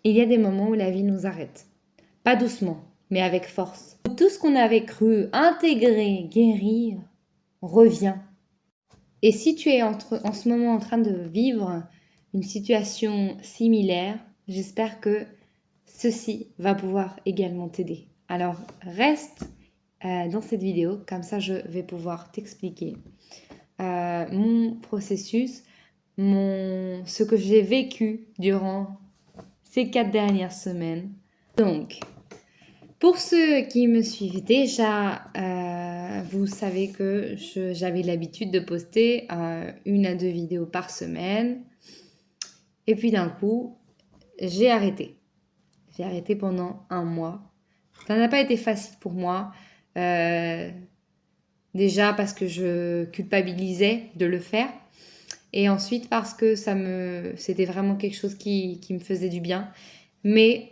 il y a des moments où la vie nous arrête. Pas doucement, mais avec force. Tout ce qu'on avait cru intégrer, guérir, revient. Et si tu es en ce moment en train de vivre une situation similaire, j'espère que ceci va pouvoir également t'aider. Alors reste dans cette vidéo, comme ça je vais pouvoir t'expliquer mon processus, ce que j'ai vécu durant ces 4 dernières semaines. Donc, pour ceux qui me suivent déjà, vous savez que j'avais l'habitude de poster 1 à 2 vidéos par semaine. Et puis d'un coup, j'ai arrêté. J'ai arrêté pendant 1 mois. Ça n'a pas été facile pour moi. Déjà parce que je culpabilisais de le faire. Et ensuite parce que c'était vraiment quelque chose qui me faisait du bien. Mais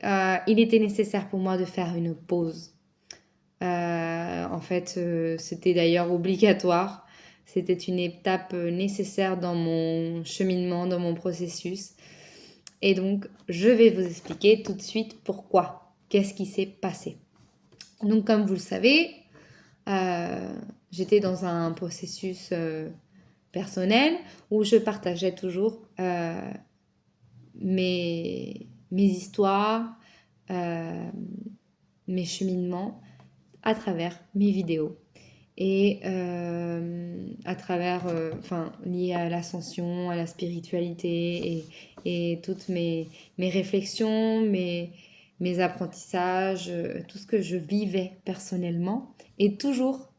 il était nécessaire pour moi de faire une pause. En fait, c'était d'ailleurs obligatoire. C'était une étape nécessaire dans mon cheminement, dans mon processus. Et donc, je vais vous expliquer tout de suite pourquoi. Qu'est-ce qui s'est passé. Donc, comme vous le savez, j'étais dans un processus personnel où je partageais toujours mes histoires, mes cheminements à travers mes vidéos et à travers, lié à l'ascension, à la spiritualité et toutes mes réflexions, mes apprentissages, tout ce que je vivais personnellement est toujours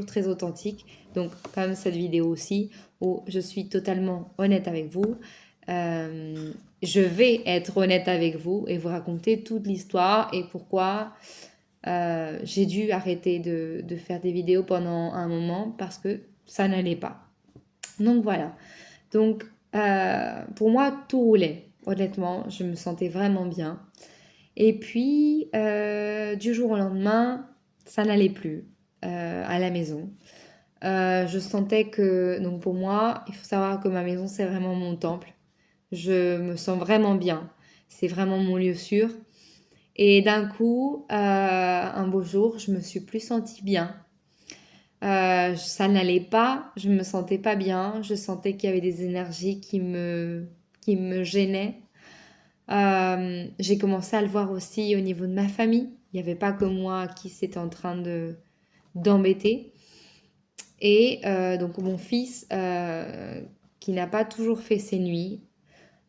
très authentique. Donc comme cette vidéo aussi où je suis totalement honnête avec vous, je vais être honnête avec vous et vous raconter toute l'histoire et pourquoi j'ai dû arrêter de faire des vidéos pendant un moment parce que ça n'allait pas. Donc voilà. Donc pour moi, tout roulait. Honnêtement, je me sentais vraiment bien. Et puis, du jour au lendemain, ça n'allait plus à la maison. Je sentais que, donc pour moi, il faut savoir que ma maison, c'est vraiment mon temple. Je me sens vraiment bien. C'est vraiment mon lieu sûr. Et d'un coup, un beau jour, je me suis plus sentie bien. Ça n'allait pas, je me sentais pas bien. Je sentais qu'il y avait des énergies qui me gênaient. J'ai commencé à le voir aussi au niveau de ma famille. Il n'y avait pas que moi qui c'était en train d'embêter. Et donc mon fils, qui n'a pas toujours fait ses nuits,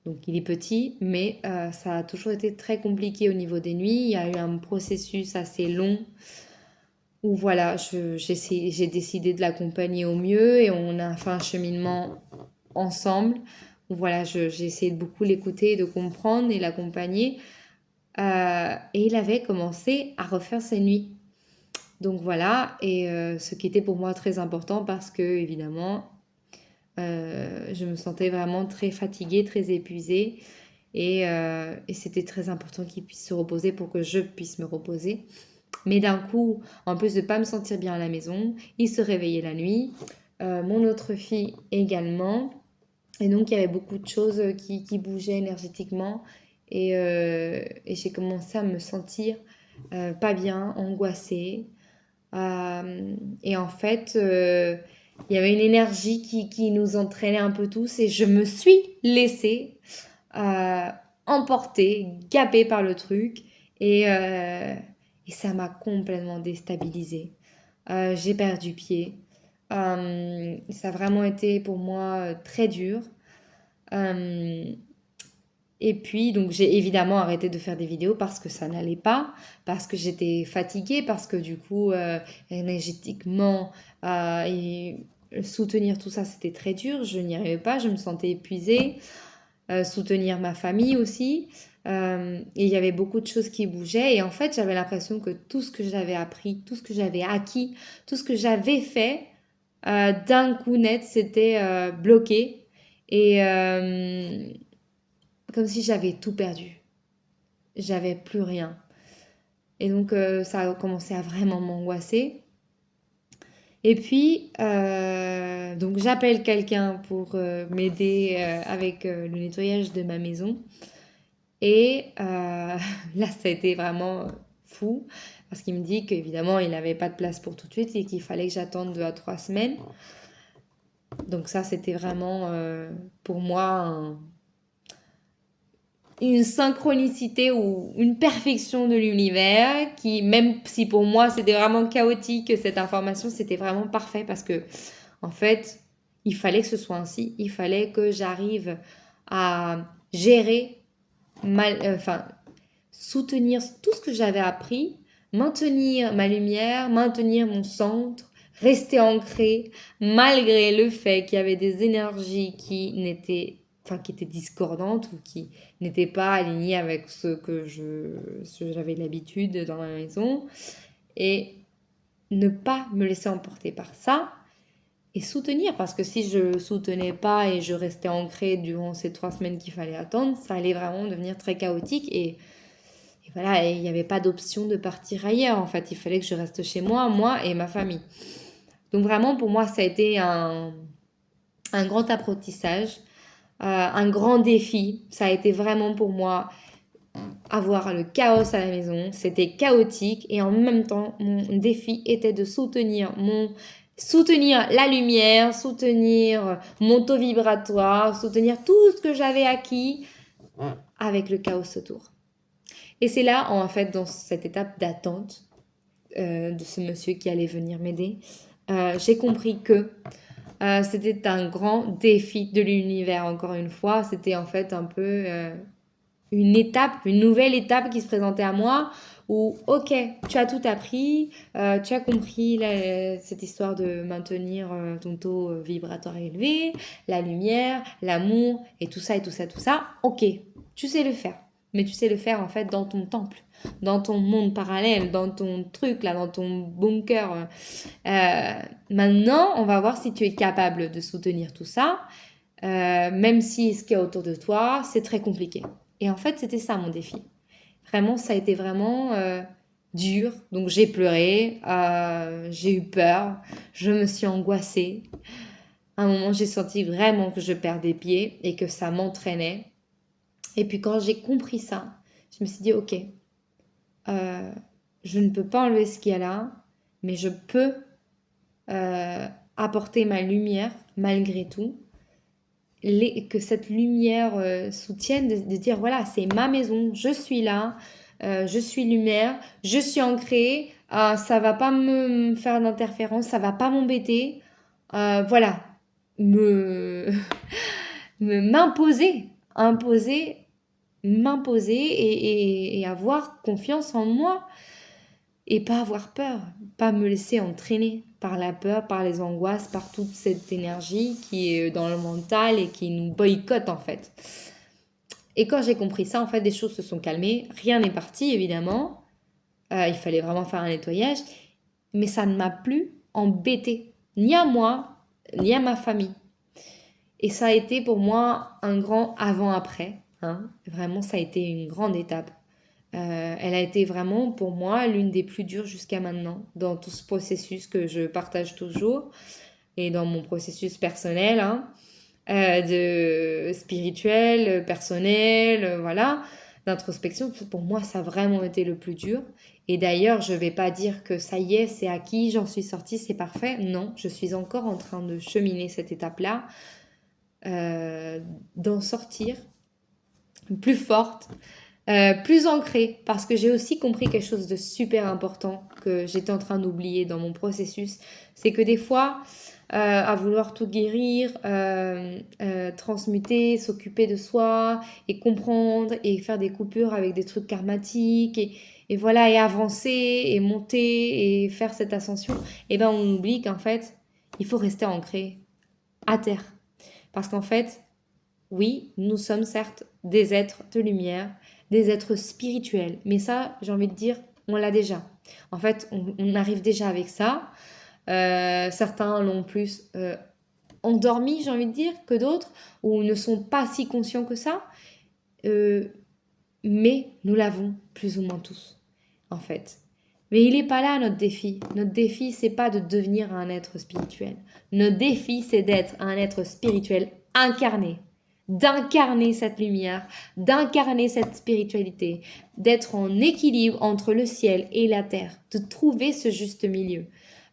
donc il est petit, mais ça a toujours été très compliqué au niveau des nuits. Il y a eu un processus assez long où voilà, j'ai décidé de l'accompagner au mieux et on a fait un cheminement ensemble. Où voilà, j'ai essayé de beaucoup l'écouter, de comprendre et l'accompagner. Et il avait commencé à refaire ses nuits. Donc voilà, et ce qui était pour moi très important parce que évidemment, je me sentais vraiment très fatiguée, très épuisée. Et c'était très important qu'il puisse se reposer pour que je puisse me reposer. Mais d'un coup, en plus de ne pas me sentir bien à la maison, il se réveillait la nuit. Mon autre fille également. Et donc, il y avait beaucoup de choses qui bougeaient énergétiquement. Et j'ai commencé à me sentir pas bien, angoissée. Et en fait, il y avait une énergie qui nous entraînait un peu tous. Et je me suis laissée emporter, gapée par le truc. Et ça m'a complètement déstabilisée. J'ai perdu pied. Ça a vraiment été pour moi très dur. Euh, et puis, donc, j'ai évidemment arrêté de faire des vidéos parce que ça n'allait pas, parce que j'étais fatiguée, parce que du coup, énergétiquement, et soutenir tout ça, c'était très dur. Je n'y arrivais pas, je me sentais épuisée. Soutenir ma famille aussi. Et il y avait beaucoup de choses qui bougeaient. Et en fait, j'avais l'impression que tout ce que j'avais appris, tout ce que j'avais acquis, tout ce que j'avais fait, d'un coup net, c'était bloqué. Et comme si j'avais tout perdu. J'avais plus rien. Et donc, ça a commencé à vraiment m'angoisser. Et puis, donc j'appelle quelqu'un pour m'aider avec le nettoyage de ma maison. Et là, ça a été vraiment fou parce qu'il me dit qu'évidemment, il n'avait pas de place pour tout de suite et qu'il fallait que j'attende 2 à 3 semaines. Donc ça, c'était vraiment pour moi une synchronicité ou une perfection de l'univers qui, même si pour moi c'était vraiment chaotique, cette information, c'était vraiment parfait parce que, en fait, il fallait que ce soit ainsi. Il fallait que j'arrive à gérer, enfin, soutenir tout ce que j'avais appris, maintenir ma lumière, maintenir mon centre, rester ancré, malgré le fait qu'il y avait des énergies qui étaient discordantes ou qui n'étaient pas alignées avec ce que j'avais l'habitude dans ma maison. Et ne pas me laisser emporter par ça et soutenir, parce que si je soutenais pas et je restais ancrée durant ces 3 semaines qu'il fallait attendre, ça allait vraiment devenir très chaotique et voilà, et il n'y avait pas d'option de partir ailleurs. En fait, il fallait que je reste chez moi et ma famille. Donc vraiment, pour moi, ça a été un grand apprentissage, un grand défi. Ça a été vraiment pour moi avoir le chaos à la maison. C'était chaotique et en même temps, mon défi était de soutenir la lumière, soutenir mon taux vibratoire, soutenir tout ce que j'avais acquis avec le chaos autour. Et c'est là, en fait, dans cette étape d'attente de ce monsieur qui allait venir m'aider, j'ai compris que c'était un grand défi de l'univers, encore une fois. C'était en fait un peu une nouvelle étape qui se présentait à moi où, ok, tu as tout appris, tu as compris cette histoire de maintenir ton taux vibratoire élevé, la lumière, l'amour et tout ça et tout ça, tout ça. Ok, tu sais le faire. Mais tu sais le faire en fait dans ton temple, dans ton monde parallèle, dans ton truc là, dans ton bunker. Maintenant, on va voir si tu es capable de soutenir tout ça, même si ce qu'il y a autour de toi, c'est très compliqué. Et en fait, c'était ça mon défi. Vraiment, ça a été vraiment dur. Donc j'ai pleuré, j'ai eu peur, je me suis angoissée. À un moment, j'ai senti vraiment que je perdais pied et que ça m'entraînait. Et puis quand j'ai compris ça, je me suis dit, ok, je ne peux pas enlever ce qu'il y a là, mais je peux apporter ma lumière malgré tout. Que cette lumière soutienne, de dire voilà, c'est ma maison, je suis là, je suis lumière, je suis ancrée, ça va pas me faire d'interférence, ça va pas m'embêter, voilà, me, imposer, m'imposer et avoir confiance en moi et pas avoir peur, pas me laisser entraîner par la peur, par les angoisses, par toute cette énergie qui est dans le mental et qui nous boycotte en fait. Et quand j'ai compris ça, en fait, des choses se sont calmées. Rien n'est parti, évidemment. Il fallait vraiment faire un nettoyage. Mais ça ne m'a plus embêté, ni à moi, ni à ma famille. Et ça a été pour moi un grand avant-après. Hein. Vraiment, ça a été une grande étape. Elle a été vraiment pour moi l'une des plus dures jusqu'à maintenant dans tout ce processus que je partage toujours et dans mon processus personnel, hein, de spirituel, personnel, voilà, d'introspection. Pour moi, ça a vraiment été le plus dur. Et d'ailleurs, je vais pas dire que ça y est, c'est acquis, j'en suis sortie, c'est parfait. Non, je suis encore en train de cheminer cette étape-là, d'en sortir plus forte, plus ancrée, parce que j'ai aussi compris quelque chose de super important que j'étais en train d'oublier dans mon processus, c'est que des fois, à vouloir tout guérir, transmuter, s'occuper de soi et comprendre et faire des coupures avec des trucs karmatiques et voilà, et avancer et monter et faire cette ascension, et ben on oublie qu'en fait, il faut rester ancré à terre. Parce qu'en fait, oui, nous sommes certes des êtres de lumière, des êtres spirituels, mais ça, j'ai envie de dire, on l'a déjà. En fait, on arrive déjà avec ça. Certains l'ont plus endormi, j'ai envie de dire, que d'autres, ou ne sont pas si conscients que ça. Euh, mais nous l'avons plus ou moins tous, en fait. Mais il n'est pas là notre défi. Notre défi, c'est pas de devenir un être spirituel. Notre défi, c'est d'être un être spirituel incarné, d'incarner cette lumière, d'incarner cette spiritualité, d'être en équilibre entre le ciel et la terre, de trouver ce juste milieu.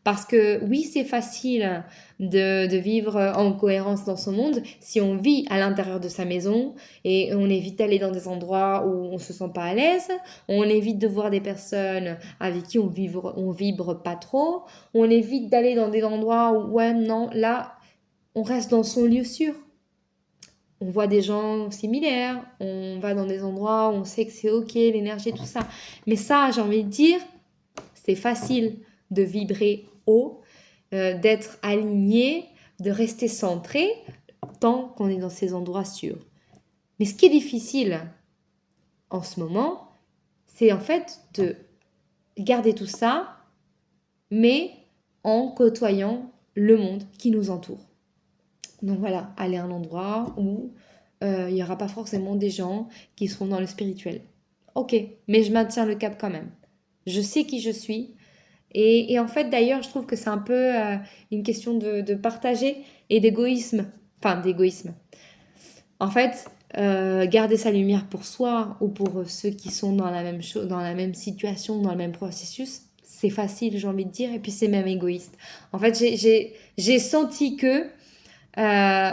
Parce que oui, c'est facile de vivre en cohérence dans son monde si on vit à l'intérieur de sa maison et on évite d'aller dans des endroits où on se sent pas à l'aise, on évite de voir des personnes avec qui on vibre pas trop, on évite d'aller dans des endroits où, ouais, non, là, on reste dans son lieu sûr. On voit des gens similaires, on va dans des endroits où on sait que c'est ok, l'énergie, tout ça. Mais ça, j'ai envie de dire, c'est facile de vibrer haut, d'être aligné, de rester centré tant qu'on est dans ces endroits sûrs. Mais ce qui est difficile en ce moment, c'est en fait de garder tout ça, mais en côtoyant le monde qui nous entoure. Donc voilà, aller à un endroit où il n'y aura pas forcément des gens qui seront dans le spirituel. Ok, mais je maintiens le cap quand même. Je sais qui je suis. Et en fait, d'ailleurs, je trouve que c'est un peu une question de partager et d'égoïsme. Enfin, d'égoïsme. En fait, garder sa lumière pour soi ou pour ceux qui sont dans la même chose, dans la même situation, dans le même processus, c'est facile, j'ai envie de dire, et puis c'est même égoïste. En fait, j'ai senti que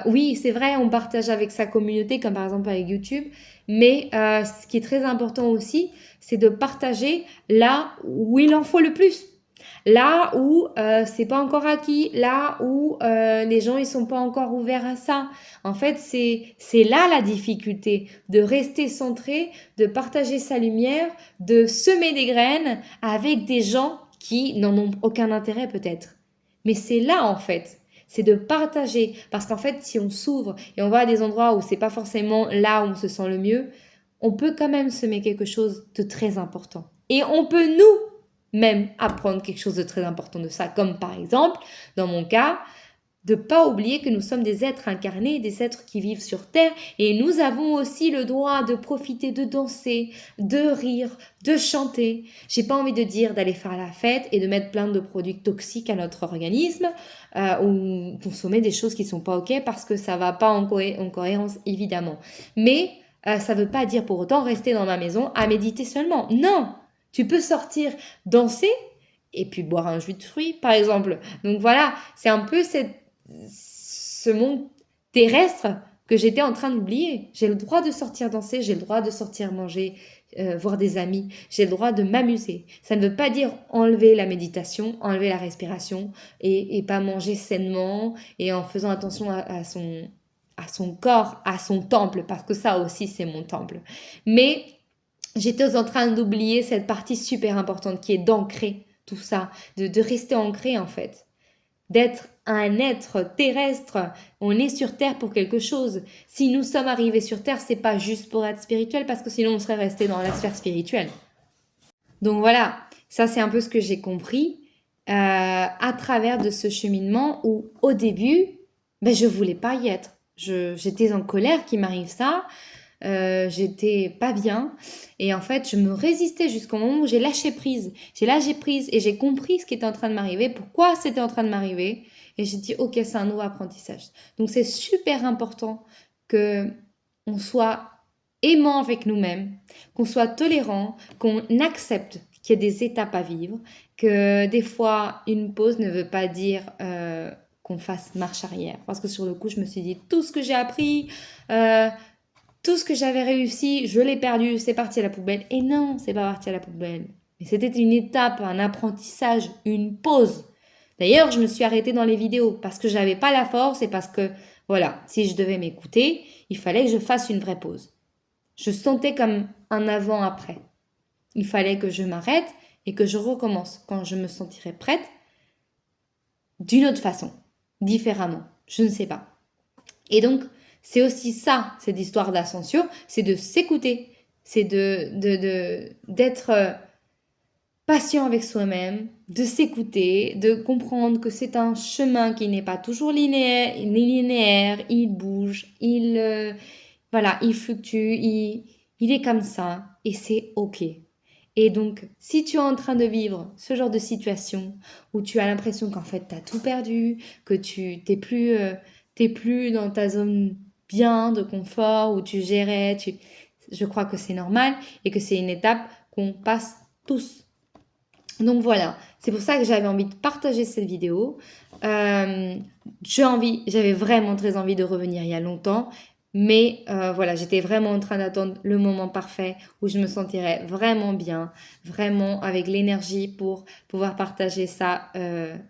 oui, c'est vrai, on partage avec sa communauté, comme par exemple avec YouTube, mais ce qui est très important aussi, c'est de partager là où il en faut le plus. Là où c'est pas encore acquis, là où les gens ils sont pas encore ouverts à ça. En fait, c'est là la difficulté de rester centré, de partager sa lumière, de semer des graines avec des gens qui n'en ont aucun intérêt peut-être. Mais c'est là en fait, c'est de partager parce qu'en fait, si on s'ouvre et on va à des endroits où c'est pas forcément là où on se sent le mieux, on peut quand même semer quelque chose de très important. Et on peut nous même apprendre quelque chose de très important de ça, comme par exemple, dans mon cas, de pas oublier que nous sommes des êtres incarnés, des êtres qui vivent sur Terre, et nous avons aussi le droit de profiter, de danser, de rire, de chanter. J'ai pas envie de dire d'aller faire la fête et de mettre plein de produits toxiques à notre organisme, ou consommer des choses qui sont pas ok parce que ça va pas en cohérence évidemment. Mais ça veut pas dire pour autant rester dans ma maison à méditer seulement. Non, tu peux sortir, danser et puis boire un jus de fruits, par exemple. Donc voilà, c'est un peu ce monde terrestre que j'étais en train d'oublier. J'ai le droit de sortir danser, j'ai le droit de sortir manger, voir des amis, j'ai le droit de m'amuser. Ça ne veut pas dire enlever la méditation, enlever la respiration et pas manger sainement et en faisant attention à son corps, à son temple, parce que ça aussi c'est mon temple. Mais j'étais en train d'oublier cette partie super importante qui est d'ancrer tout ça, de rester ancré en fait, d'être un être terrestre. On est sur Terre pour quelque chose. Si nous sommes arrivés sur Terre, c'est pas juste pour être spirituel, parce que sinon on serait resté dans la sphère spirituelle. Donc voilà, ça c'est un peu ce que j'ai compris à travers de ce cheminement où au début, ben, je voulais pas y être. J'étais en colère qu'il m'arrive ça. J'étais pas bien et en fait je me résistais jusqu'au moment où j'ai lâché prise. J'ai lâché prise et j'ai compris ce qui était en train de m'arriver, pourquoi c'était en train de m'arriver et j'ai dit ok, c'est un nouveau apprentissage. Donc c'est super important que on soit aimant avec nous-mêmes, qu'on soit tolérant, qu'on accepte qu'il y a des étapes à vivre, que des fois une pause ne veut pas dire qu'on fasse marche arrière. Parce que sur le coup je me suis dit tout ce que j'ai appris, tout ce que j'avais réussi, je l'ai perdu, c'est parti à la poubelle. Et non, c'est pas parti à la poubelle. Mais c'était une étape, un apprentissage, une pause. D'ailleurs, je me suis arrêtée dans les vidéos parce que j'avais pas la force et parce que, voilà, si je devais m'écouter, il fallait que je fasse une vraie pause. Je sentais comme un avant-après. Il fallait que je m'arrête et que je recommence quand je me sentirais prête d'une autre façon, différemment. Je ne sais pas. Et donc, c'est aussi ça, cette histoire d'ascension, c'est de s'écouter, c'est d'être patient avec soi-même, de s'écouter, de comprendre que c'est un chemin qui n'est pas toujours linéaire, il bouge, voilà, il fluctue, il est comme ça, et c'est ok. Et donc, si tu es en train de vivre ce genre de situation où tu as l'impression qu'en fait, tu as tout perdu, que tu t'es plus dans ta zone bien, de confort, où tu gérais, je crois que c'est normal et que c'est une étape qu'on passe tous. Donc voilà, c'est pour ça que j'avais envie de partager cette vidéo. Euh, j'avais vraiment très envie de revenir il y a longtemps, mais voilà, j'étais vraiment en train d'attendre le moment parfait où je me sentirais vraiment bien, vraiment avec l'énergie pour pouvoir partager ça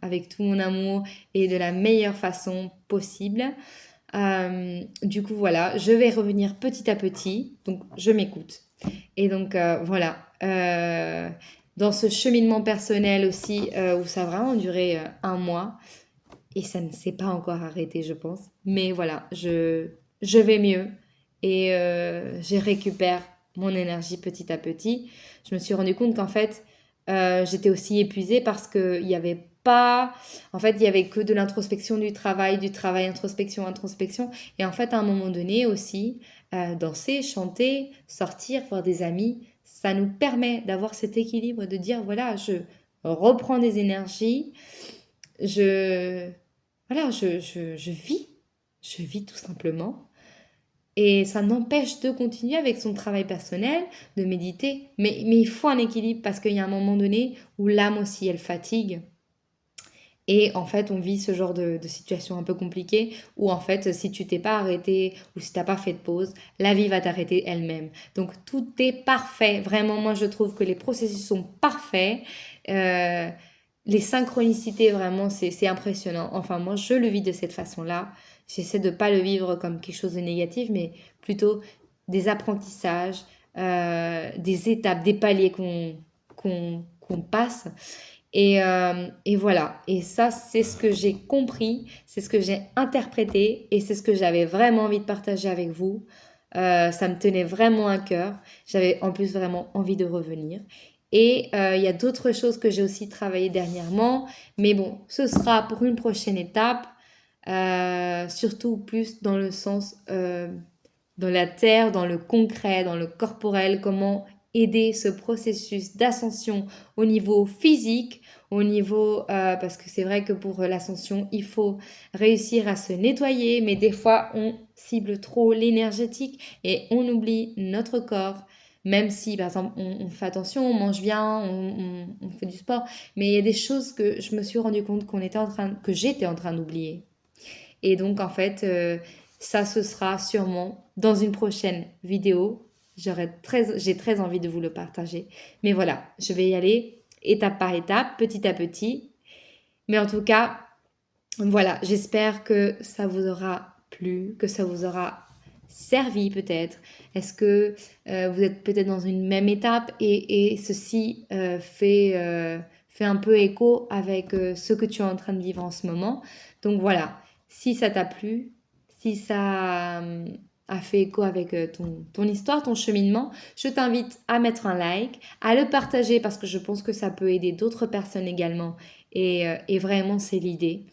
avec tout mon amour et de la meilleure façon possible. Du coup, voilà, je vais revenir petit à petit, donc je m'écoute. Et donc, voilà. Dans ce cheminement personnel aussi, où ça a vraiment duré 1 mois, et ça ne s'est pas encore arrêté, je pense. Mais voilà, je vais mieux et je récupère mon énergie petit à petit. Je me suis rendu compte qu'en fait, j'étais aussi épuisée parce qu'il n'y avait pas... En fait, il n'y avait que de l'introspection, du travail, introspection, introspection. Et en fait, à un moment donné aussi, danser, chanter, sortir, voir des amis, ça nous permet d'avoir cet équilibre, de dire, voilà, je reprends des énergies, je voilà, je vis tout simplement. Et ça n'empêche de continuer avec son travail personnel, de méditer. Mais il faut un équilibre parce qu'il y a un moment donné où l'âme aussi, elle fatigue. Et en fait, on vit ce genre de situation un peu compliquée où en fait, si tu t'es pas arrêté ou si t'as pas fait de pause, la vie va t'arrêter elle-même. Donc tout est parfait. Vraiment, moi je trouve que les processus sont parfaits. Euh, les synchronicités, vraiment, c'est impressionnant. Enfin, moi je le vis de cette façon-là. J'essaie de pas le vivre comme quelque chose de négatif, mais plutôt des apprentissages, des étapes, des paliers qu'on passe. Et voilà. Et ça, c'est ce que j'ai compris, c'est ce que j'ai interprété et c'est ce que j'avais vraiment envie de partager avec vous. Ça me tenait vraiment à cœur. J'avais en plus vraiment envie de revenir. Et il y a d'autres choses que j'ai aussi travaillé dernièrement. Mais bon, ce sera pour une prochaine étape. Surtout plus dans le sens dans la terre, dans le concret, dans le corporel, comment aider ce processus d'ascension au niveau physique, au niveau, parce que c'est vrai que pour l'ascension, il faut réussir à se nettoyer, mais des fois on cible trop l'énergétique et on oublie notre corps. Même si, par exemple, on fait attention, on mange bien, on fait du sport, mais il y a des choses que je me suis rendu compte que j'étais en train d'oublier. Et donc, en fait, ça, ce sera sûrement dans une prochaine vidéo. J'ai très envie de vous le partager. Mais voilà, je vais y aller étape par étape, petit à petit. Mais en tout cas, voilà, j'espère que ça vous aura plu, que ça vous aura servi peut-être. Est-ce que vous êtes peut-être dans une même étape et ceci fait un peu écho avec ce que tu es en train de vivre en ce moment. Donc voilà, si ça t'a plu, si ça a fait écho avec ton histoire, ton cheminement, je t'invite à mettre un like, à le partager parce que je pense que ça peut aider d'autres personnes également. Et vraiment, c'est l'idée.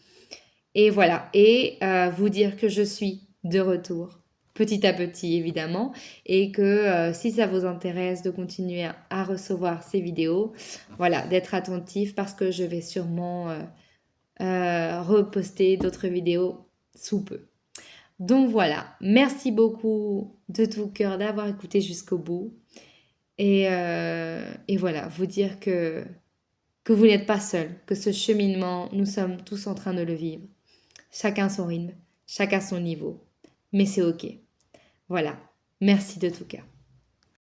Et voilà, et vous dire que je suis de retour, petit à petit évidemment, et que si ça vous intéresse de continuer à recevoir ces vidéos, voilà, d'être attentif parce que je vais sûrement reposter d'autres vidéos sous peu. Donc voilà, merci beaucoup de tout cœur d'avoir écouté jusqu'au bout. Et voilà, vous dire que vous n'êtes pas seul, que ce cheminement, nous sommes tous en train de le vivre. Chacun son rythme, chacun son niveau. Mais c'est ok. Voilà. Merci de tout cœur.